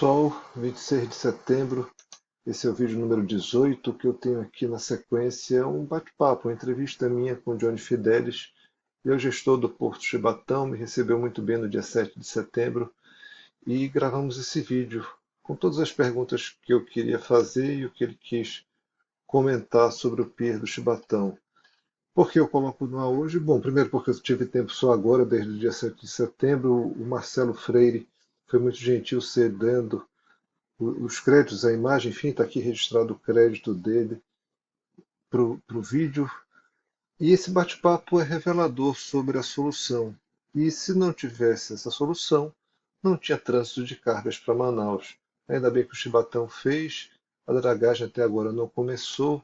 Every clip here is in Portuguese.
pessoal, 26 de setembro, esse é o vídeo número 18 que eu tenho aqui na sequência, um bate-papo, uma entrevista minha com o Johnny Fidelis. Ele é o gestor do Porto Chibatão, me recebeu muito bem no dia 7 de setembro e gravamos esse vídeo com todas as perguntas que eu queria fazer e o que ele quis comentar sobre o Pier do Chibatão. Por que eu coloco no ar hoje? Bom, primeiro porque eu tive tempo só agora, desde o dia 7 de setembro, o Marcelo Freire foi muito gentil cedendo os créditos, a imagem, enfim, está aqui registrado o crédito dele para o vídeo. E esse bate-papo é revelador sobre a solução. E se não tivesse essa solução, não tinha trânsito de cargas para Manaus. Ainda bem que o Chibatão fez, a dragagem até agora não começou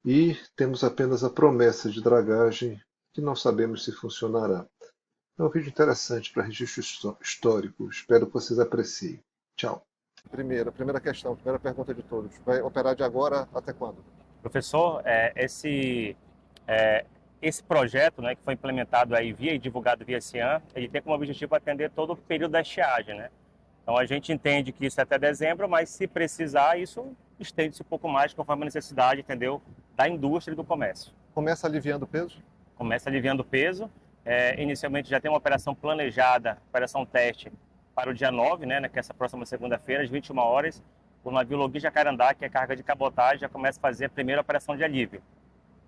e temos apenas a promessa de dragagem que não sabemos se funcionará. É um vídeo interessante para registro histórico. Espero que vocês apreciem. Tchau. Primeira questão, primeira pergunta de todos. Vai operar de agora até quando? Professor, esse projeto, né, que foi implementado aí e divulgado via CIAN, ele tem como objetivo atender todo o período da estiagem, né? Então a gente entende que isso é até dezembro, mas se precisar, isso estende-se um pouco mais conforme a necessidade, entendeu? Da indústria e do comércio. Começa aliviando o peso? Começa aliviando o peso. Inicialmente já tem uma operação planejada, operação teste, para o dia 9, né, que é essa próxima segunda-feira, às 21 horas. O navio Logui Jacarandá, que é carga de cabotagem, já começa a fazer a primeira operação de alívio.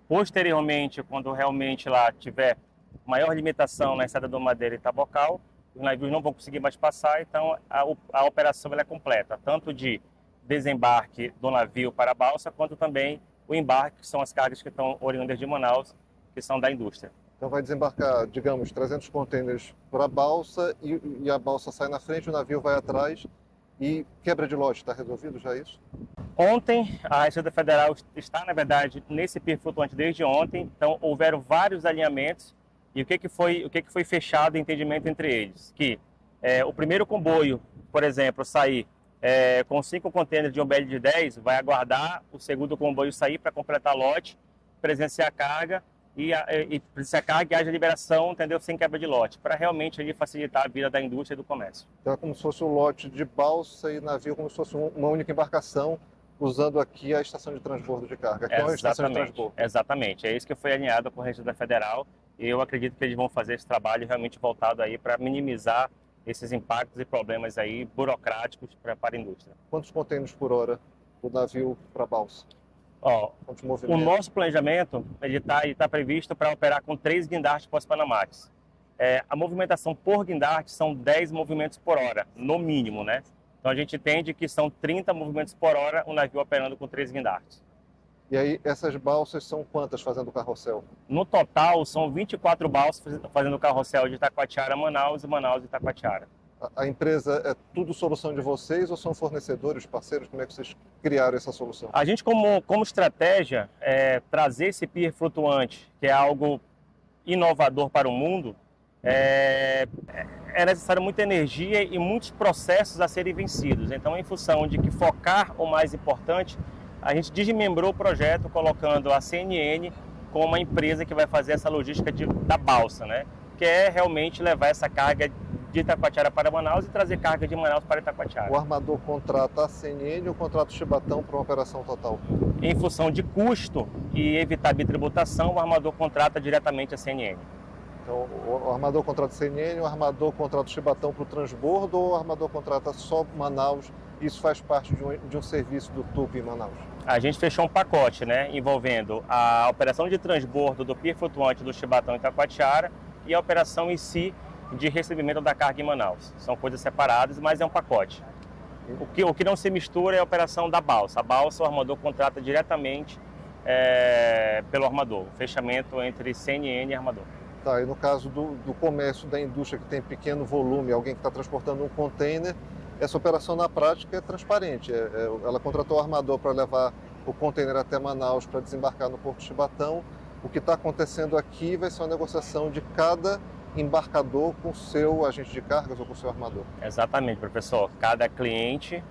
Posteriormente, quando realmente lá tiver maior limitação na estrada do Madeira e Tabocal, os navios não vão conseguir mais passar, então a operação ela é completa, tanto de desembarque do navio para a balsa, quanto também o embarque, que são as cargas que estão oriundas de Manaus, que são da indústria. Então vai desembarcar, digamos, 300 contêineres para a balsa e a balsa sai na frente, o navio vai atrás e quebra de lote. Está resolvido já isso? Ontem, a Receita Federal está, na verdade, nesse pier flutuante desde ontem, então houveram vários alinhamentos e o que foi fechado em entendimento entre eles? Que o primeiro comboio, por exemplo, sair com 5 contêineres de um BL de 10, vai aguardar o segundo comboio sair para completar lote, presenciar a carga e presenciar a carga e haja liberação, entendeu? Sem quebra de lote, para realmente ali, facilitar a vida da indústria e do comércio. Então é como se fosse um lote de balsa e navio, como se fosse uma única embarcação, usando aqui a estação de transbordo de carga. Aqui é uma estação de transbordo. Exatamente, é isso que foi alinhado com a Receita Federal e eu acredito que eles vão fazer esse trabalho realmente voltado aí para minimizar esses impactos e problemas aí burocráticos para a indústria. Quantos contêineres por hora do navio para a balsa? O nosso planejamento ele tá previsto para operar com 3 guindastes pós-Panamax. A movimentação por guindaste são 10 movimentos por hora, no mínimo, né? Então a gente entende que são 30 movimentos por hora um navio operando com 3 guindastes. E aí essas balsas são quantas fazendo o carrossel? No total são 24 balsas fazendo o carrossel de Itacoatiara a Manaus e Manaus e Itacoatiara. A empresa é tudo solução de vocês ou são fornecedores, parceiros? Como é que vocês criaram essa solução? A gente, como estratégia, trazer esse pier flutuante, que é algo inovador para o mundo, é necessário muita energia e muitos processos a serem vencidos. Então, em função de que focar o mais importante, a gente desmembrou o projeto colocando a CNN como uma empresa que vai fazer essa logística da balsa, né? Que é realmente levar essa carga de Itacoatiara para Manaus e trazer carga de Manaus para Itacoatiara. O armador contrata a CNN ou contrata o Chibatão para uma operação total? Em função de custo e evitar bitributação, o armador contrata diretamente a CNN. Então, o armador contrata a CNN, o armador contrata o Chibatão para o transbordo ou o armador contrata só Manaus? Isso faz parte de um serviço do TUP em Manaus? A gente fechou um pacote, né, envolvendo a operação de transbordo do pier flutuante do Chibatão em Itacoatiara e a operação em si de recebimento da carga em Manaus. São coisas separadas, mas é um pacote. O que não se mistura é a operação da balsa. A balsa o armador contrata diretamente pelo armador. O fechamento entre CNN e armador. Tá, e no caso do comércio, da indústria que tem pequeno volume, alguém que está transportando um container, essa operação na prática é transparente. Ela contratou o armador para levar o container até Manaus para desembarcar no Porto Chibatão. O que está acontecendo aqui vai ser uma negociação de cada embarcador com o seu agente de cargas ou com o seu armador. Exatamente, professor. Cada cliente,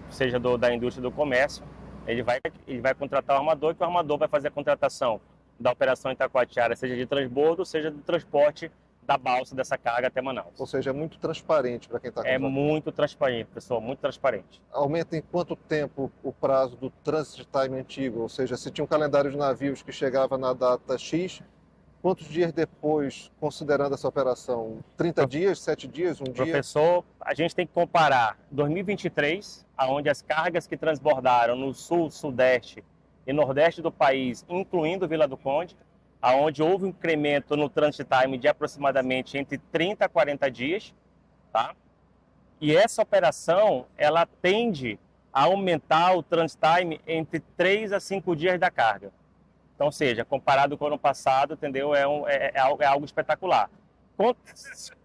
seja da indústria do comércio, ele vai contratar o armador, que o armador vai fazer a contratação da operação Itacoatiara, seja de transbordo, seja do transporte da balsa dessa carga até Manaus. Ou seja, é muito transparente para quem está É muito transparente, pessoal, muito transparente. Aumenta em quanto tempo o prazo do transit time antigo? Ou seja, se tinha um calendário de navios que chegava na data X, quantos dias depois, considerando essa operação? 30 dias, 7 dias, um dia? Professor, a gente tem que comparar 2023, onde as cargas que transbordaram no sul, sudeste e nordeste do país, incluindo Vila do Conde, onde houve um incremento no transit time de aproximadamente entre 30 a 40 dias, tá? E essa operação, ela tende a aumentar o transit time entre 3 a 5 dias da carga. Então, ou seja, comparado com o ano passado, entendeu? É algo espetacular.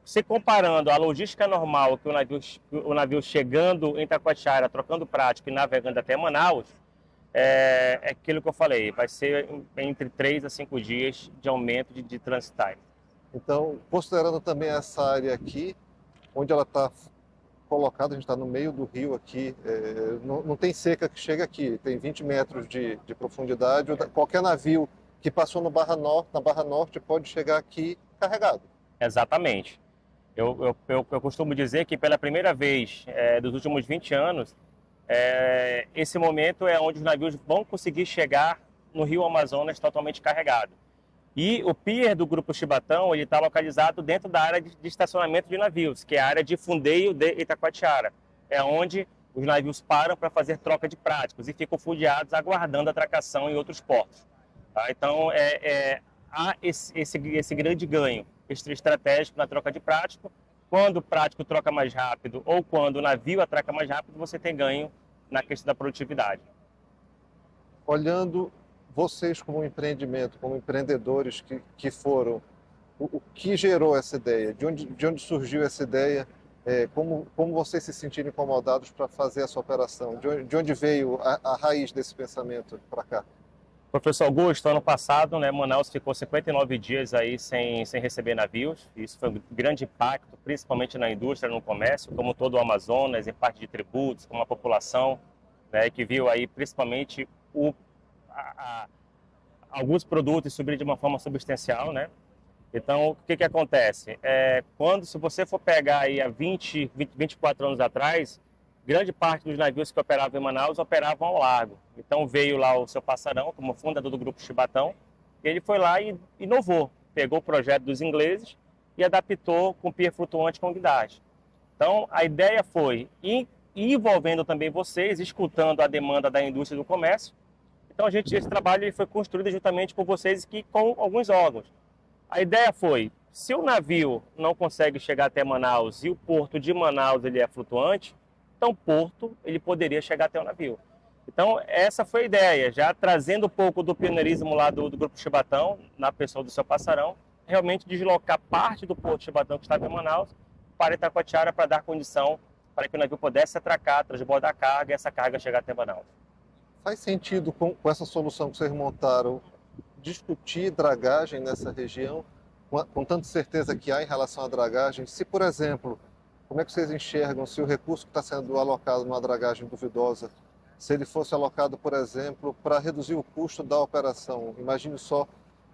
Se comparando a logística normal, que o navio chegando em Taquatiara, trocando prático e navegando até Manaus, é aquilo que eu falei, vai ser entre 3 a 5 dias de aumento de transit time. Então, considerando também essa área aqui, onde ela está colocada, a gente está no meio do rio aqui, não tem seca que chega aqui, tem 20 metros de profundidade, qualquer navio que passou na Barra Norte pode chegar aqui carregado. Exatamente. Eu costumo dizer que pela primeira vez dos últimos 20 anos, esse momento é onde os navios vão conseguir chegar no Rio Amazonas totalmente carregado. E o pier do Grupo Chibatão está localizado dentro da área de estacionamento de navios, que é a área de fundeio de Itacoatiara. É onde os navios param para fazer troca de práticos e ficam fundeados aguardando a atracação em outros portos. Tá? Então, há esse grande ganho estratégico na troca de prático. Quando o prático troca mais rápido ou quando o navio atraca mais rápido, você tem ganho na questão da produtividade. Olhando vocês como empreendimento, como empreendedores que foram, o que gerou essa ideia? De onde surgiu essa ideia? Como vocês se sentiram incomodados para fazer essa operação? De onde veio a raiz desse pensamento para cá? Professor Augusto, ano passado, Manaus ficou 59 dias aí sem receber navios. Isso foi um grande impacto, principalmente na indústria, no comércio, como todo o Amazonas, em parte de tributos, como a população, que viu aí principalmente alguns produtos subirem de uma forma substancial, Então, o que acontece? Se você for pegar aí há 24 anos atrás, grande parte dos navios que operavam em Manaus operavam ao largo. Então veio lá o seu Passarão, como fundador do Grupo Chibatão, e ele foi lá e inovou, pegou o projeto dos ingleses e adaptou com pier flutuante com guidagem. Então a ideia foi, envolvendo também vocês, escutando a demanda da indústria do comércio. Então esse trabalho ele foi construído juntamente com vocês e com alguns órgãos. A ideia foi, se o navio não consegue chegar até Manaus e o porto de Manaus ele é flutuante, então o porto ele poderia chegar até o navio. Então essa foi a ideia, já trazendo um pouco do pioneirismo lá do Grupo Chibatão, na pessoa do seu Passarão, realmente deslocar parte do porto Chibatão que estava em Manaus para Itacoatiara para dar condição para que o navio pudesse atracar, transbordar a carga e essa carga chegar até Manaus. Faz sentido com essa solução que vocês montaram discutir dragagem nessa região, com tanta certeza que há em relação à dragagem? Se, por exemplo, como é que vocês enxergam se o recurso que está sendo alocado numa dragagem duvidosa, se ele fosse alocado, por exemplo, para reduzir o custo da operação? Imagine só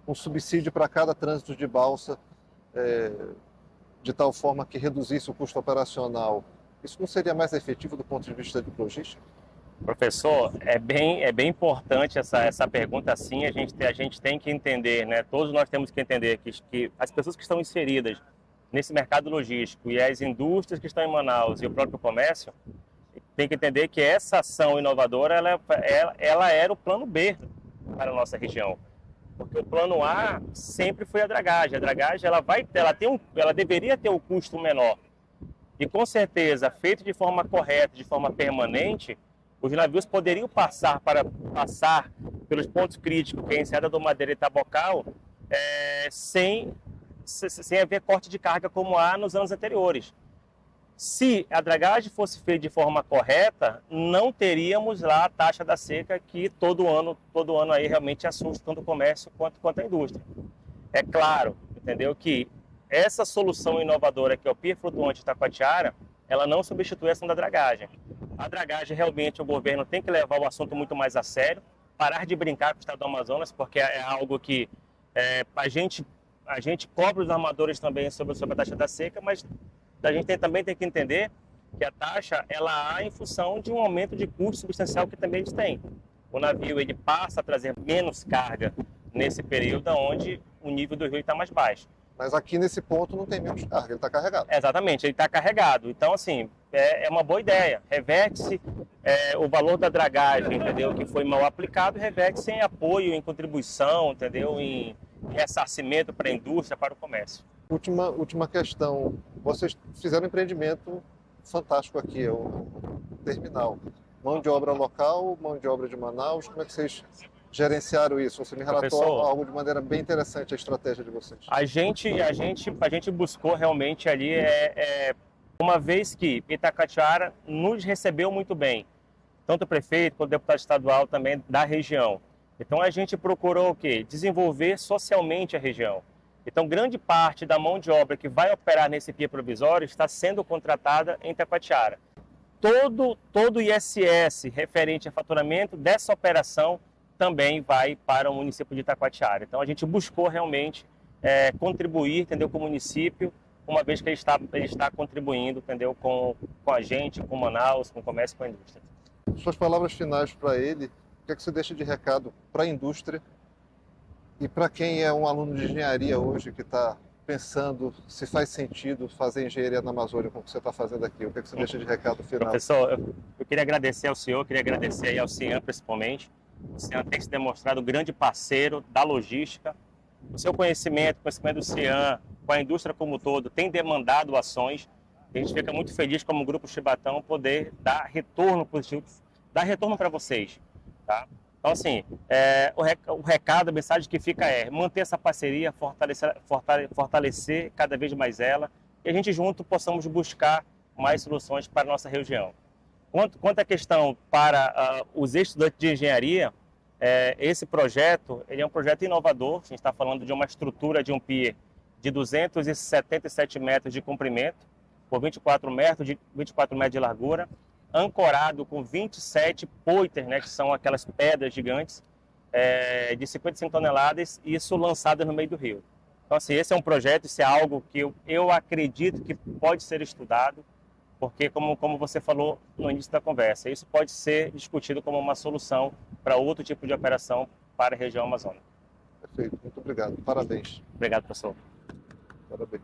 um subsídio para cada trânsito de balsa, de tal forma que reduzisse o custo operacional. Isso não seria mais efetivo do ponto de vista de logística? Professor, é bem importante essa pergunta, sim. A gente tem que entender, Todos nós temos que entender que as pessoas que estão inseridas nesse mercado logístico e as indústrias que estão em Manaus e o próprio comércio tem que entender que essa ação inovadora ela era o plano B para a nossa região, porque o plano A sempre foi a dragagem. A dragagem ela deveria ter um custo menor e com certeza feito de forma correta, de forma permanente, os navios poderiam passar pelos pontos críticos, que é a Enseada do Madeira e Tabocal, sem haver corte de carga como há nos anos anteriores. Se a dragagem fosse feita de forma correta, não teríamos lá a taxa da seca que todo ano aí realmente assusta tanto o comércio quanto a indústria. É claro, entendeu, que essa solução inovadora que é o pier flutuante Itacoatiara, ela não substitui a ação da dragagem. A dragagem, realmente, o governo tem que levar o assunto muito mais a sério, parar de brincar com o estado do Amazonas, porque é algo que a gente a gente cobra os armadores também sobre a taxa da seca, mas a gente também tem que entender que a taxa ela há em função de um aumento de custo substancial que também a gente tem. O navio ele passa a trazer menos carga nesse período onde o nível do rio está mais baixo. Mas aqui nesse ponto não tem menos carga, ele está carregado. Exatamente, ele está carregado. Então, assim, é uma boa ideia. Reverte-se o valor da dragagem, entendeu? Que foi mal aplicado, reverte-se em apoio, em contribuição, entendeu? Em ressarcimento para a indústria, para o comércio. Última questão. Vocês fizeram um empreendimento fantástico aqui, é o terminal. Mão de obra local, mão de obra de Manaus, como é que vocês gerenciaram isso? Você me relatou Professor, algo de maneira bem interessante, a estratégia de vocês. A gente buscou realmente ali, uma vez que Itacoatiara nos recebeu muito bem, tanto o prefeito quanto o deputado estadual também da região. Então a gente procurou o quê? Desenvolver socialmente a região. Então grande parte da mão de obra que vai operar nesse pier provisório está sendo contratada em Itacoatiara. Todo o ISS referente a faturamento dessa operação também vai para o município de Itacoatiara. Então a gente buscou realmente contribuir, entendeu, com o município, uma vez que ele está contribuindo, entendeu, com a gente, com Manaus, com o comércio e com a indústria. Suas palavras finais para ele, o que é que você deixa de recado para a indústria e para quem é um aluno de engenharia hoje que está pensando se faz sentido fazer engenharia na Amazônia como você está fazendo aqui? O que é que você deixa de recado final? Professor, eu queria agradecer ao senhor, queria agradecer aí ao CIAM principalmente. O CIAM tem se demonstrado um grande parceiro da logística. O seu conhecimento do CIAM com a indústria como um todo tem demandado ações. A gente fica muito feliz como Grupo Chibatão poder dar retorno positivo, dar retorno para vocês, tá? Então, assim, o recado, a mensagem que fica é manter essa parceria, fortalecer cada vez mais ela, e a gente junto possamos buscar mais soluções para a nossa região. Quanto à questão para os estudantes de engenharia, esse projeto ele é um projeto inovador. A gente está falando de uma estrutura de um pier de 277 metros de comprimento, por 24 metros de largura, ancorado com 27 poiters, né, que são aquelas pedras gigantes, de 55 toneladas, e isso lançado no meio do rio. Então, assim, esse é um projeto, isso é algo que eu acredito que pode ser estudado, porque, como você falou no início da conversa, isso pode ser discutido como uma solução para outro tipo de operação para a região amazônica. Perfeito, muito obrigado. Parabéns. Obrigado, professor. Parabéns.